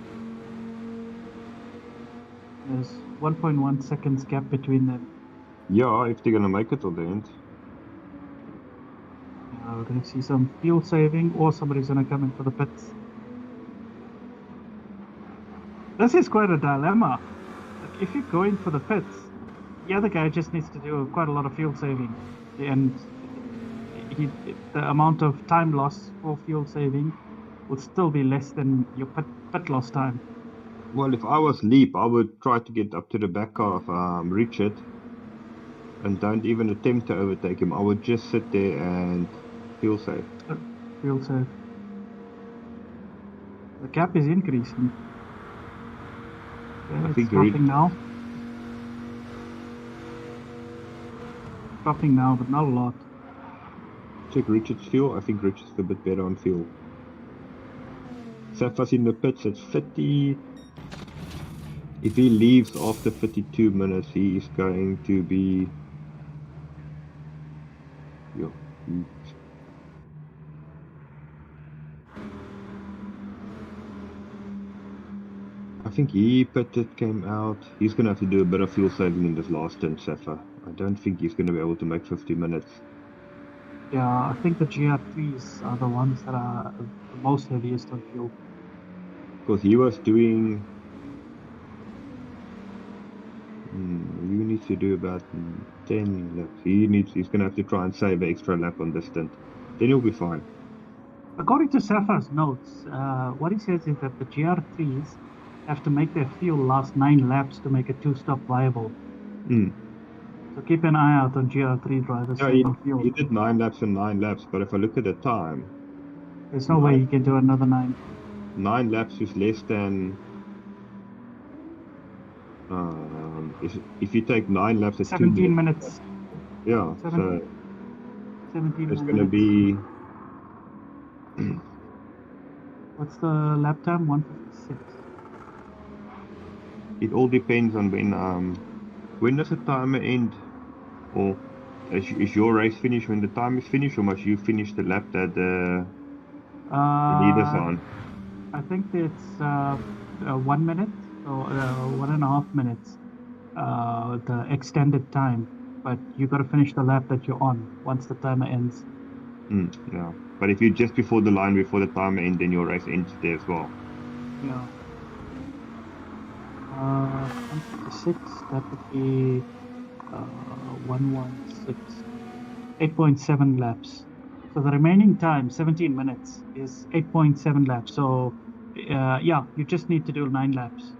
There's 1.1 seconds gap between them. Yeah, if they're gonna make it till the end. Yeah, we're gonna see some fuel saving, or somebody's gonna come in for the pits. This is quite a dilemma. Like, if you're going for the pits, the other guy just needs to do quite a lot of fuel saving, and the amount of time loss for fuel saving would still be less than your pit loss time. Well, if I was Leap, I would try to get up to the back of Richard and don't even attempt to overtake him. I would just sit there and fuel save. Fuel save. The gap is increasing. Yeah, it's dropping now. Dropping now, but not a lot. Check Richard's fuel. I think Richard's a bit better on fuel. Safa's in the pits at 50. If he leaves after 52 minutes, he is going to be... I think he pitted, came out. He's going to have to do a bit of fuel saving in this last stint, Safa. I don't think he's going to be able to make 50 minutes. Yeah, I think the GR3s are the ones that are the most heaviest on fuel. Because he was doing... you need to do about 10 laps. He's going to have to try and save an extra lap on this stint. Then he'll be fine. According to Safa's notes, what he says is that the GR3s have to make their fuel last 9 laps to make a 2-stop viable. So keep an eye out on GR3 drivers. Yeah, he did 9 laps and 9 laps, but if I look at the time... There's no way he can do another 9. 9 laps is less than... if you take 9 laps... It's 17 minutes. Yeah, 17 it's going to be... What's the lap time? 1:56. It all depends on when does the timer end, or is your race finished when the time is finished, or must you finish the lap that the leader's on? I think it's 1 minute or 1.5 minutes, the extended time, but you got to finish the lap that you're on once the timer ends. Yeah, but if you're just before the line before the timer ends, then your race ends there as well. Yeah. 156, that would be 116, 8.7 laps. So the remaining time, 17 minutes, is 8.7 laps. So yeah, you just need to do 9 laps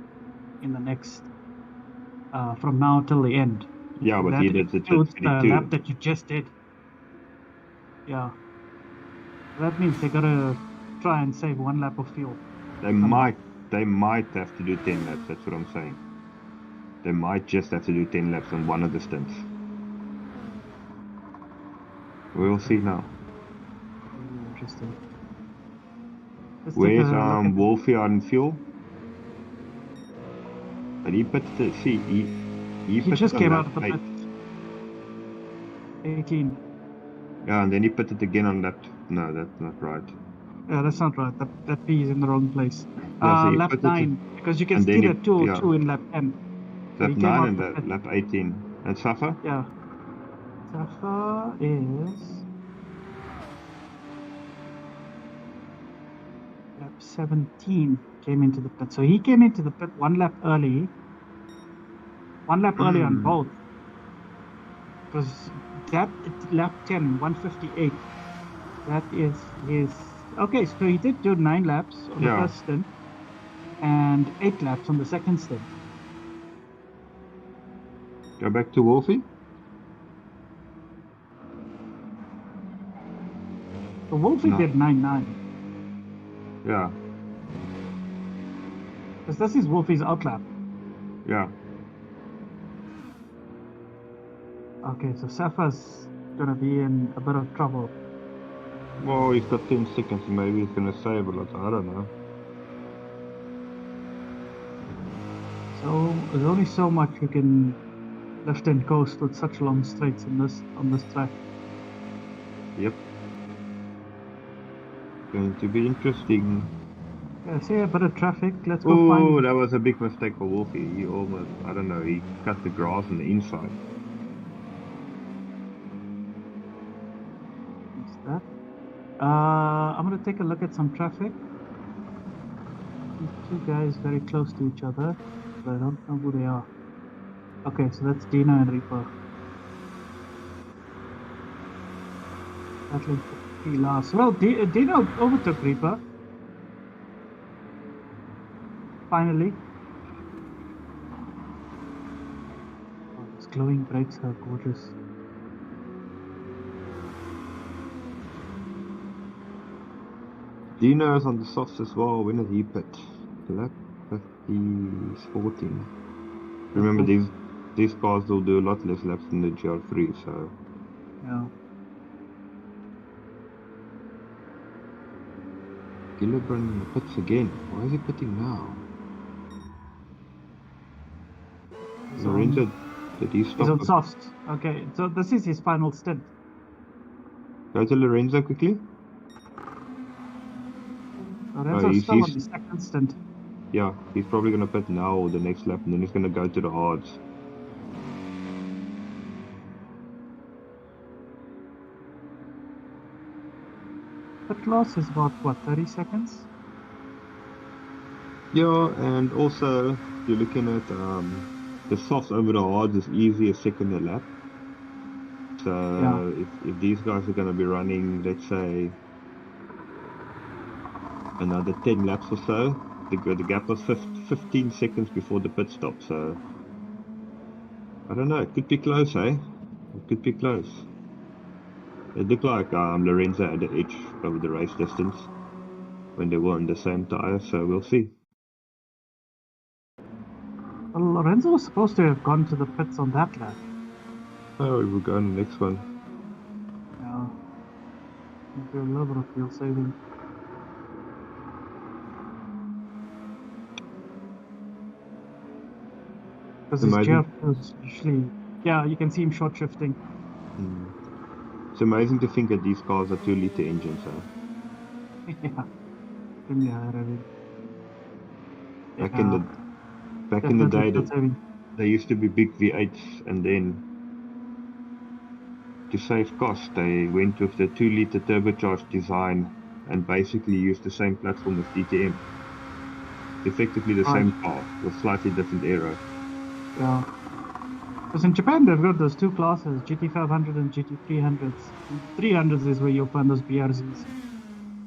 in the next, from now till the end. Yeah, but he did the lap that you just did. Yeah. That means they gotta try and save 1 lap of fuel. They might have to do 10 laps, that's what I'm saying. They might just have to do 10 laps on one of the stints. We'll see now. Interesting. Where's Wolfie on fuel? But he pitted, he just came out of the pit. 18. Yeah, and then he pitted again on lap. No, that's not right. Yeah, that's not right. That P is in the wrong place. Yeah, so lap 9, because you can see the 202 in lap 10. Lap 9 and lap 18. And Safa? Yeah. Safa is... lap 17 came into the pit. So he came into the pit 1 lap early. 1 lap early on both. Because that lap 10, 158. That is his. Okay, so he did do 9 laps on the Yeah. first stint and 8 laps on the second stint. Go back to Wolfie. So Wolfie No. did 9.9. Yeah. Because this is Wolfie's outlap. Yeah. Okay, so Safa's gonna be in a bit of trouble. Well, he's got 10 seconds. Maybe he's gonna save a lot. I don't know. So there's only so much you can lift and coast with such long straights on this track. Yep. Going to be interesting. Yeah, see a bit of traffic. Let's go Oh, find. that was a big mistake for Wolfie. He almost, I don't know, he cut the grass on the inside. What's that? I'm gonna take a look at some traffic. These two guys very close to each other, but I don't know who they are. Okay, so that's Dino and Reaper. Battling for last. Well, Dino overtook Reaper. Finally. Oh, those glowing brakes are gorgeous. Dino is on the softs as well. When did he pit? Lap 14. Remember, Okay. these cars will do a lot less laps than the GR3, so. Yeah. Gillibrand pits again. Why is he pitting now? Lorenzo, did he He's stop? on softs. Okay, so this is his final stint. Go to Lorenzo quickly. Lorenzo's still on the second stint. Yeah, he's probably going to pit now or the next lap, and then he's going to go to the hards. Pit loss is about, what, 30 seconds? Yeah, and also, you're looking at the softs over the hards is easy a second a lap. So Yeah. if these guys are going to be running, let's say, another 10 laps or so, the gap was 15 seconds before the pit stop. So I don't know. It could be close, eh? It could be close. It looked like Lorenzo had the edge over the race distance when they were on the same tire, so we'll see. Well, Lorenzo was supposed to have gone to the pits on that lap. Oh, we'll go on the next one. Yeah. Do a little bit of fuel saving. Because his gear is usually, yeah, you can see him short shifting. It's amazing to think that these cars are 2-liter engines, huh? Yeah. Back in the day, they used to be big V8s, and then to save cost, they went with the 2-liter turbocharged design and basically used the same platform as DTM. Effectively the same car with slightly different aero. Yeah. Because in Japan they've got those two classes, GT500 and GT300s. 300s is where you'll find those BRZs.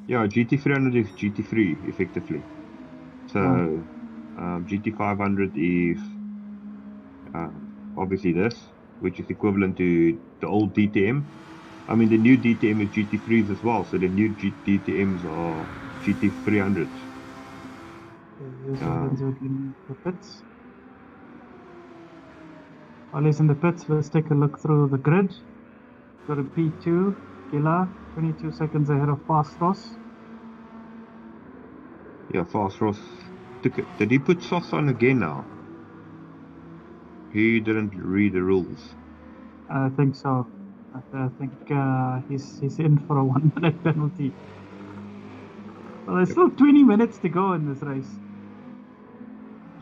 Yeah, GT300 is GT3 effectively. So GT500 is obviously this, which is equivalent to the old DTM. I mean, the new DTM is GT3s as well, so the new DTMs are GT300s. The pits. While he's in the pits, let's take a look through the grid. Got a P2, Gila, 22 seconds ahead of Fast Ross. Yeah, Fast Ross. Did he put softs on again now? He didn't read the rules. I think so. I think he's in for a 1-minute penalty. Well, there's still 20 minutes to go in this race.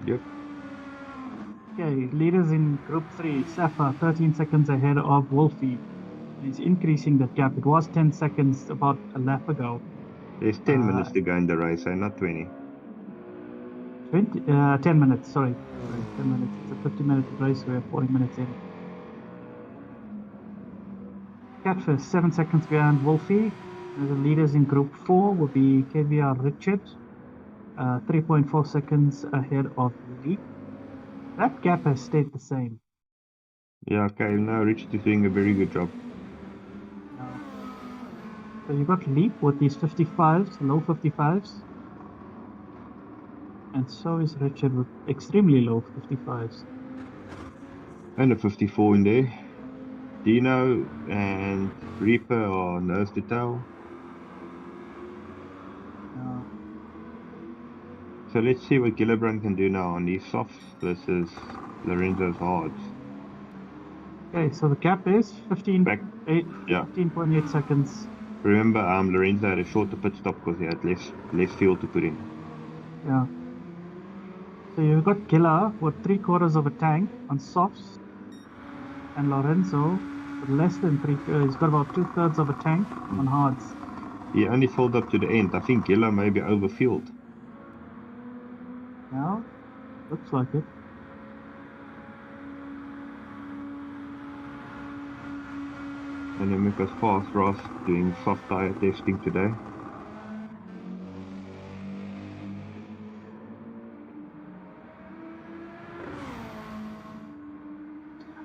Yep. Okay, leaders in Group 3, Safa, 13 seconds ahead of Wolfie. He's increasing that gap. It was 10 seconds about a lap ago. There's 10 minutes to go in the race, not 20. 10 minutes, sorry. 10 minutes. It's a 50-minute race. We're 40 minutes in. Catfish, 7 seconds behind Wolfie. The leaders in Group 4 will be KVR Richard, 3.4 seconds ahead of Leap. That gap has stayed the same. Yeah, okay, now Richard is doing a very good job. So you got Leap with these 55s, low 55s. And so is Richard with extremely low 55s. And a 54 in there. Dino and Reaper are nose to tail. So let's see what Gillibrand can do now on these softs versus Lorenzo's hards. Okay, so the gap is 15.8 seconds. Remember, Lorenzo had a shorter pit stop because he had less fuel to put in. Yeah. So you've got Gilla with 3/4 of a tank on softs, and Lorenzo with less than he's got about 2/3 of a tank on hards. He only filled up to the end. I think Gilla may be overfueled. Yeah, looks like it. And then because Fast Ross doing soft tire testing today.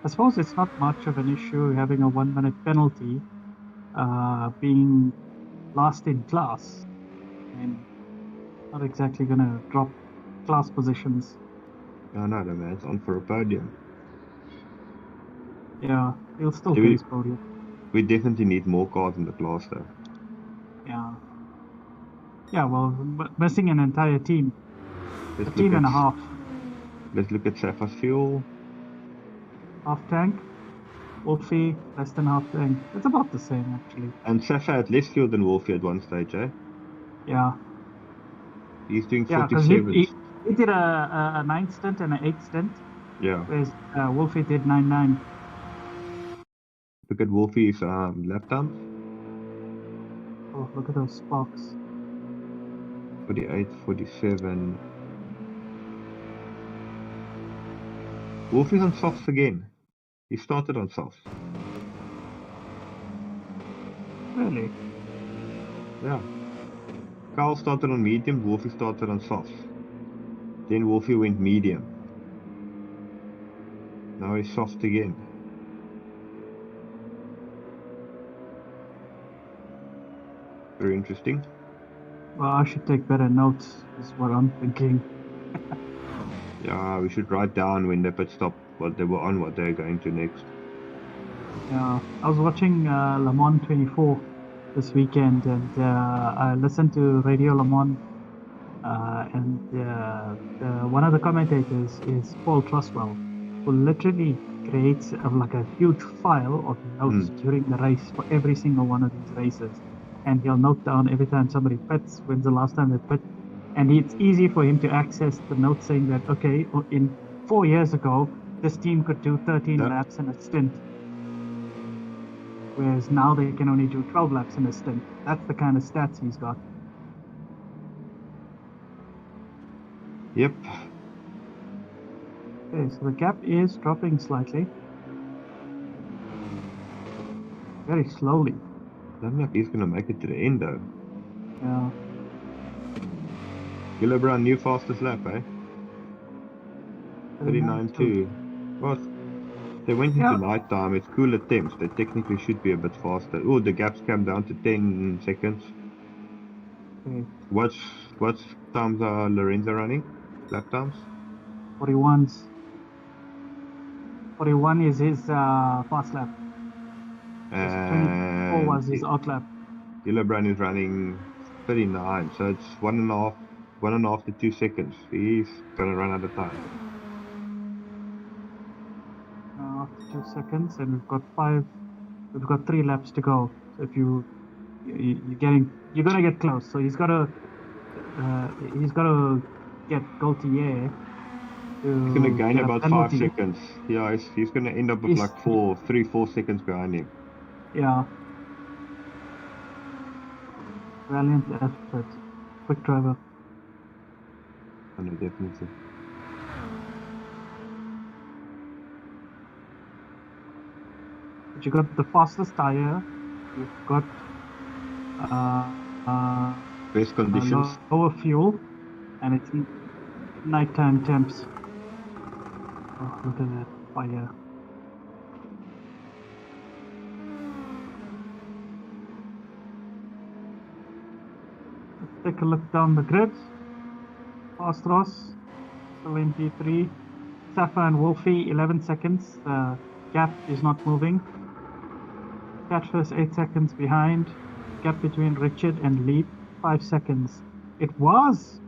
I suppose it's not much of an issue having a 1-minute penalty, being last in class. I mean, not exactly going to drop class positions. No, man, it's on for a podium. Yeah, he'll still get his podium. We definitely need more cars in the class, though. Yeah. Yeah, well, missing an entire team. A team and a half. Let's look at Safa's fuel. Half tank. Wolfie, less than half tank. It's about the same, actually. And Safa had less fuel than Wolfie at one stage, eh? Yeah. He's doing 47. Yeah, because he did a 9 stint and an 8 stint. Yeah. Whereas Wolfie did 9-9. Look at Wolfie's lap times. Oh, look at those sparks. 48, 47. Wolfie's on softs again. He started on softs. Really? Yeah. Carl started on medium, Wolfie started on softs. Then Wolfie went medium. Now he's soft again. Very interesting. Well, I should take better notes, is what I'm thinking. Yeah, we should write down when they pit stop, what they were on, what they're going to next. Yeah, I was watching Le Mans 24 this weekend, and I listened to Radio Le Mans, and one of the commentators is Paul Trustwell, who literally creates like a huge file of notes during the race for every single one of these races. And he'll note down every time somebody pits, when's the last time they pit. And it's easy for him to access the notes saying that, okay, in 4 years ago, this team could do 13 laps in a stint. Whereas now they can only do 12 laps in a stint. That's the kind of stats he's got. Yep. Okay, so the gap is dropping slightly. Very slowly. I don't know if he's going to make it to the end, though. Yeah. Gillibrand, new fastest lap, eh? 39.2. Well, they went into night time. It's cooler temps. They technically should be a bit faster. Oh, the gaps came down to 10 seconds. Okay. What times are Lorenzo running? Lap times? 41s. 41 is his fast lap. 24 was his out lap. Gillibrand is running 39, so it's 1.5 to 2 seconds. He's gonna run out of time. After 2 seconds, and we've got 3 laps to go. So if you're gonna get close. So he's gotta get Gaultier. He's gonna gain about 5 seconds. Yeah, he's gonna end up with like 3-4 seconds behind him. Yeah. Valiant effort. Quick driver. I know, definitely. But you got the fastest tire. You've got Best conditions. lower fuel, and it's nighttime temps. Oh, look at that fire. Let's take a look down the grid. Fast Ross, still in P3. Safa and Wolfie, 11 seconds. The gap is not moving. Catfish, 8 seconds behind. Gap between Richard and Leap, 5 seconds. It was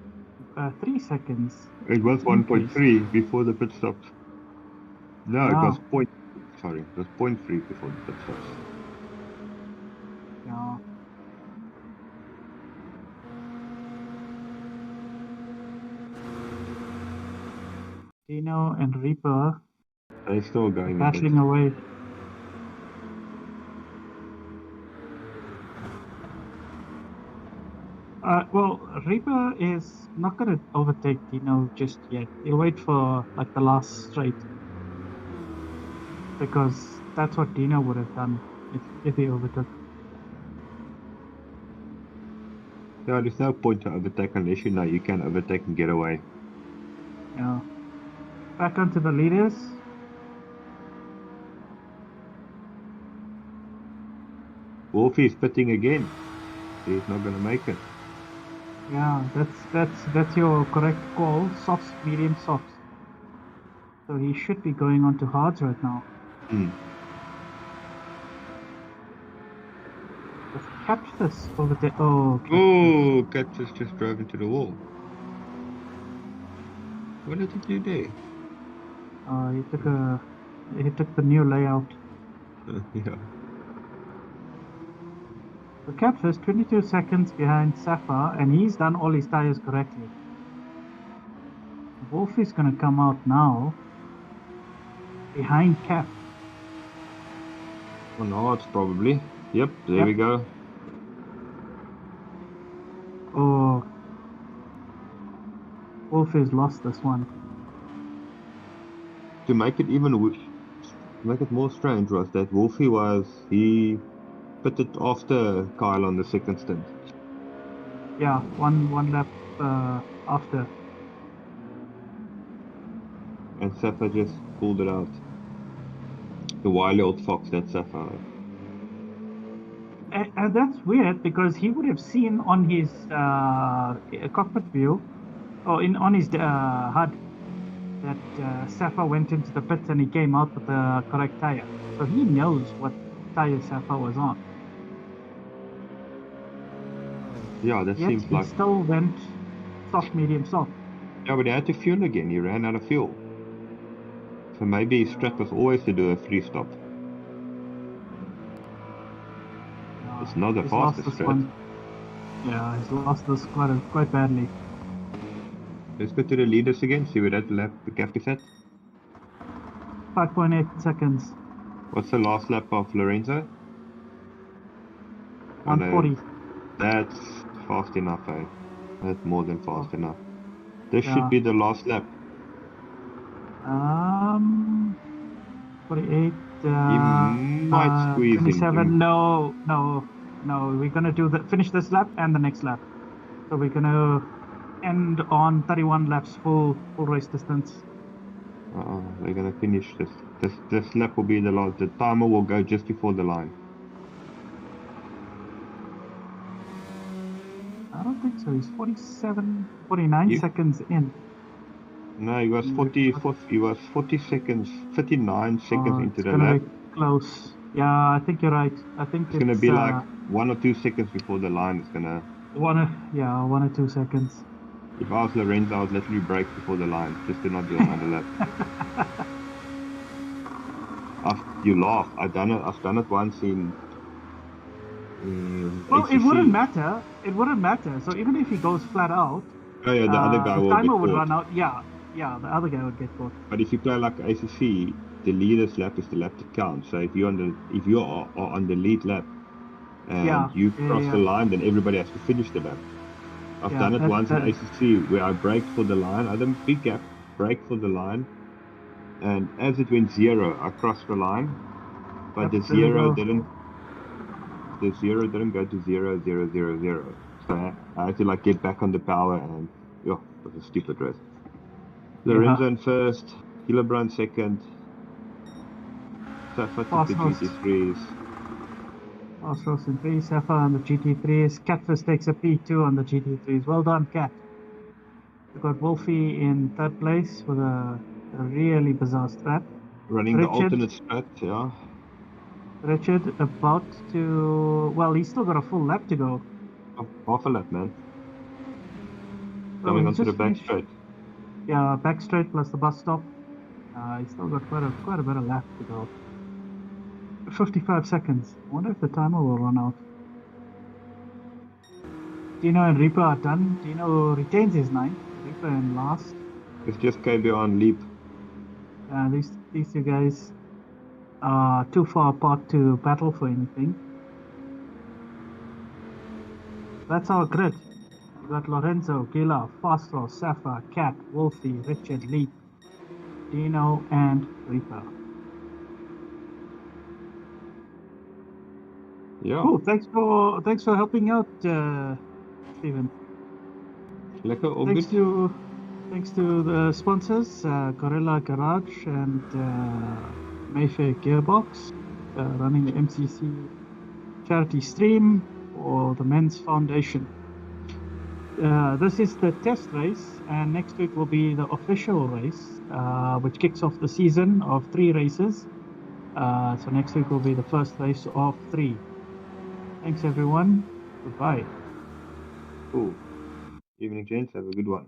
3 seconds. It was 1.3 before the pit stops. No, Yeah. it was it was 0.3 before the pit stops. Yeah. Dino and Reaper They're still going battling away. Well, Reaper is not going to overtake Dino just yet. He'll wait for like the last straight, because that's what Dino would have done if he overtook. Yeah, there's no point to overtake unless you know you can overtake and get away. Yeah. Back onto the leaders. Wolfie's pitting again. He's not going to make it. Yeah, that's your correct call. Softs, medium softs. So he should be going on to hards right now. Let's catch this over there. Oh, Cactus just drove into the wall. What did he do there? He took the new layout. Yeah. The Catfish 22 seconds behind Sapphire, and he's done all his tires correctly. Wolf is going to come out now behind Cap. On hards probably. Yep, there we go. Oh, Wolf has lost this one. To make it more strange was that he pitted after Kyle on the second stint. Yeah, one lap after. And Safa just pulled it out. The wily old fox, that Safa. And that's weird, because he would have seen on his cockpit view, or on his HUD, that Safa went into the pits and he came out with the correct tire. So he knows what tire Safa was on. Yeah, that Yet seems he like... still went soft, medium, soft. Yeah, but he had to fuel again. He ran out of fuel. So maybe his strat was always to do a free stop. It's not the fastest strat. Yeah, he's lost this quite badly. Let's go to the leaders again, see where that lap the gap is at. 5.8 seconds. What's the last lap of Lorenzo? 140. That's fast enough, eh? That's more than fast enough. This should be the last lap. 48. He might squeeze 27. in. No. We're gonna finish this lap and the next lap. So we're gonna end on 31 laps, full race distance. We're gonna finish this. This lap will be the last. The timer will go just before the line. I don't think so. He's 49 seconds in. No, he was 40 seconds, 39 seconds into the lap. It's gonna be close. Yeah, I think you're right. I think it's gonna be like 1 or 2 seconds before the line. It's gonna 1 or 2 seconds. If I was Lorenzo, I would literally brake before the line, just to not do another lap. You laugh. I've done it once in. Well, MCC. it wouldn't matter. It wouldn't matter. So even if he goes flat out, the other guy will timer get would caught. run out. Yeah, the other guy would get caught. But if you play like ACC, the leader's lap is the lap that counts. So if you are on the lead lap and you cross the line, then everybody has to finish the lap. I've done it once in ACC where I braked for the line. I had a big gap, brake for the line, and as it went 0, I crossed the line. But Yep, the there we zero go. didn't go to 0, 0, 0, 0. So I had to like get back on the power, and yeah, it was a stupid race. Lorenzo in first, Hillebrand second, Safa took the GT3s. Fast Ross in 3, Safa on the GT3s. Catfish takes a P2 on the GT3s. Well done, Cat. We got Wolfie in third place with a really bizarre strat. Running the alternate strat, yeah. Richard about to... Well, he's still got a full lap to go. Oh, half a lap, man. Well, Coming onto the back straight. Yeah, back straight plus the bus stop. He's still got quite a bit of lap to go. 55 seconds. I wonder if the timer will run out. Dino and Reaper are done. Dino retains his 9th. Reaper in last. It's just KBR and Leap. These two guys are too far apart to battle for anything. That's our grid. We got Lorenzo, Gila, Fastro, Safa, Cat, Wolfie, Richard, Leap, Dino, and Reaper. Yeah. Cool. Thanks for helping out, Steven. Lekker, all Thanks good. Thanks to the sponsors, Gorilla Garage and Mayfair Gearbox, running the MCC charity stream for the Men's Foundation. This is the test race, and next week will be the official race, which kicks off the season of 3 races. So next week will be the first race of 3. Thanks, everyone. Goodbye. Cool. Evening, gents. Have a good one.